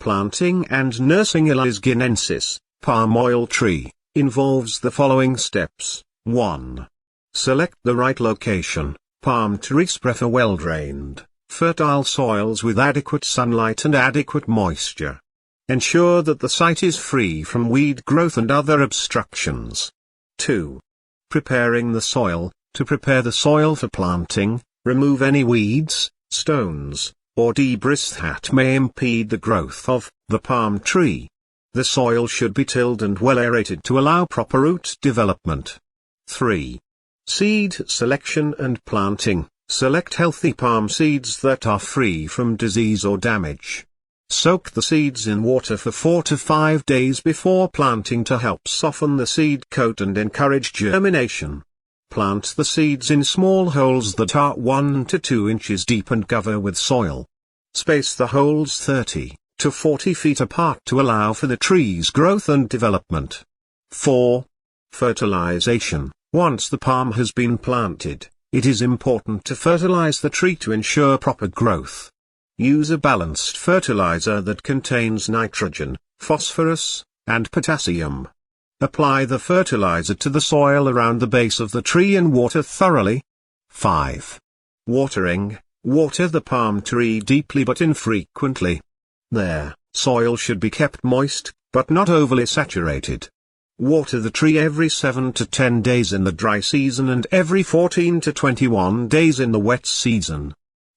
Planting and nursing Ilex guineensis, palm oil tree, involves the following steps. 1. Select the right location. Palm trees prefer well-drained, fertile soils with adequate sunlight and adequate moisture. Ensure that the site is free from weed growth and other obstructions. 2. Preparing the soil. To prepare the soil for planting, remove any weeds, stones, or debris that may impede the growth of the palm tree. The soil should be tilled and well aerated to allow proper root development. 3. Seed selection and planting. Select healthy palm seeds that are free from disease or damage. Soak the seeds in water for 4 to 5 days before planting to help soften the seed coat and encourage germination. Plant the seeds in small holes that are 1 to 2 inches deep and cover with soil. Space the holes 30 to 40 feet apart to allow for the tree's growth and development. 4. Fertilization. Once the palm has been planted, it is important to fertilize the tree to ensure proper growth. Use a balanced fertilizer that contains nitrogen, phosphorus, and potassium. Apply the fertilizer to the soil around the base of the tree and water thoroughly. 5. Watering. Water the palm tree deeply but infrequently. The soil should be kept moist, but not overly saturated. Water the tree every 7 to 10 days in the dry season and every 14 to 21 days in the wet season.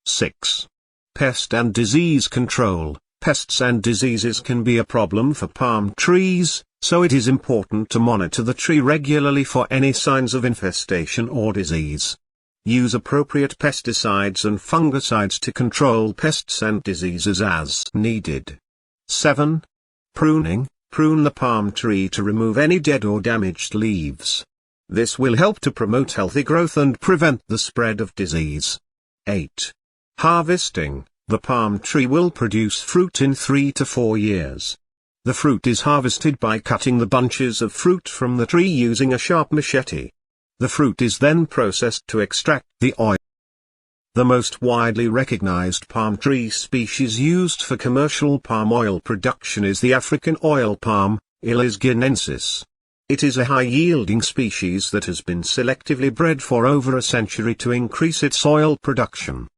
6. Pest and disease control. Pests and diseases can be a problem for palm trees, so it is important to monitor the tree regularly for any signs of infestation or disease. Use appropriate pesticides and fungicides to control pests and diseases as needed. 7. Pruning. Prune the palm tree to remove any dead or damaged leaves. This will help to promote healthy growth and prevent the spread of disease. 8. Harvesting. The palm tree will produce fruit in 3 to 4 years. The fruit is harvested by cutting the bunches of fruit from the tree using a sharp machete. The fruit is then processed to extract the oil. The most widely recognized palm tree species used for commercial palm oil production is the African oil palm, Ilex guineensis. It is a high-yielding species that has been selectively bred for over a century to increase its oil production.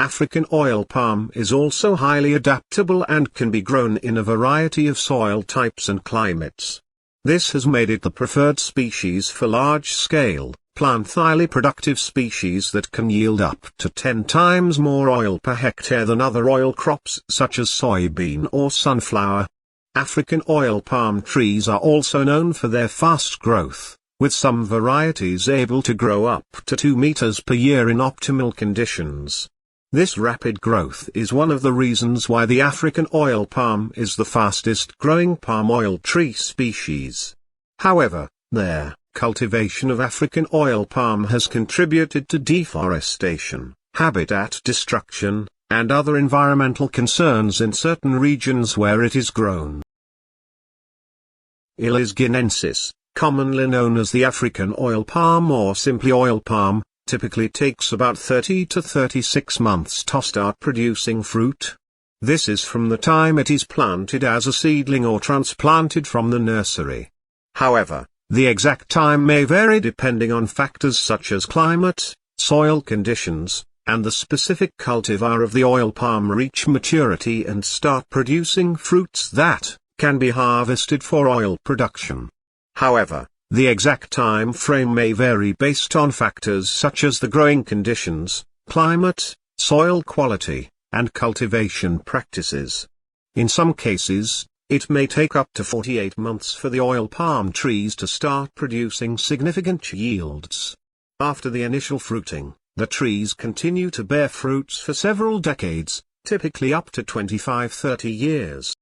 African oil palm is also highly adaptable and can be grown in a variety of soil types and climates. This has made it the preferred species for large-scale, plant-highly productive species that can yield up to 10 times more oil per hectare than other oil crops such as soybean or sunflower. African oil palm trees are also known for their fast growth, with some varieties able to grow up to 2 meters per year in optimal conditions. This rapid growth is one of the reasons why the African oil palm is the fastest growing palm oil tree species. However, their cultivation of African oil palm has contributed to deforestation, habitat destruction, and other environmental concerns in certain regions where it is grown. Ilex guineensis, commonly known as the African oil palm or simply oil palm, typically takes about 30 to 36 months to start producing fruit. This is from the time it is planted as a seedling or transplanted from the nursery. However, the exact time may vary depending on factors such as climate, soil conditions, and the specific cultivar of the oil palm reach maturity and start producing fruits that can be harvested for oil production. However, the exact time frame may vary based on factors such as the growing conditions, climate, soil quality, and cultivation practices. In some cases, it may take up to 48 months for the oil palm trees to start producing significant yields. After the initial fruiting, the trees continue to bear fruits for several decades, typically up to 25-30 years.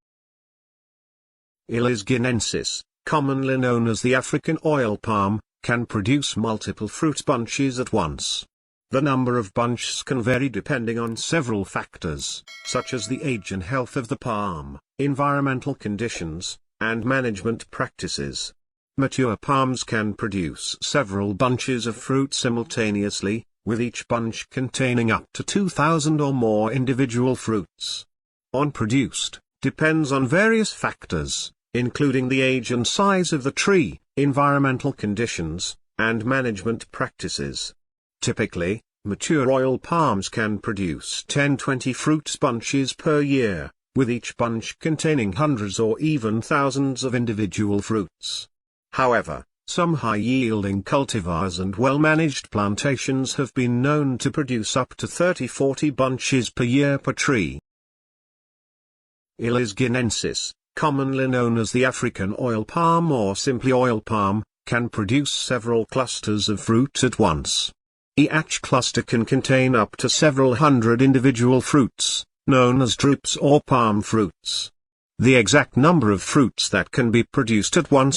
Ilex guineensis, commonly known as the African oil palm, can produce multiple fruit bunches at once. The number of bunches can vary depending on several factors, such as the age and health of the palm, environmental conditions, and management practices. Mature palms can produce several bunches of fruit simultaneously, with each bunch containing up to 2,000 or more individual fruits. On produced, depends on various factors, including the age and size of the tree, environmental conditions, and management practices. Typically, mature oil palms can produce 10-20 fruit bunches per year, with each bunch containing hundreds or even thousands of individual fruits. However, some high-yielding cultivars and well-managed plantations have been known to produce up to 30-40 bunches per year per tree. Ilex guineensis, commonly known as the African oil palm or simply oil palm, can produce several clusters of fruit at once. Each cluster can contain up to several hundred individual fruits, known as drupes or palm fruits. The exact number of fruits that can be produced at once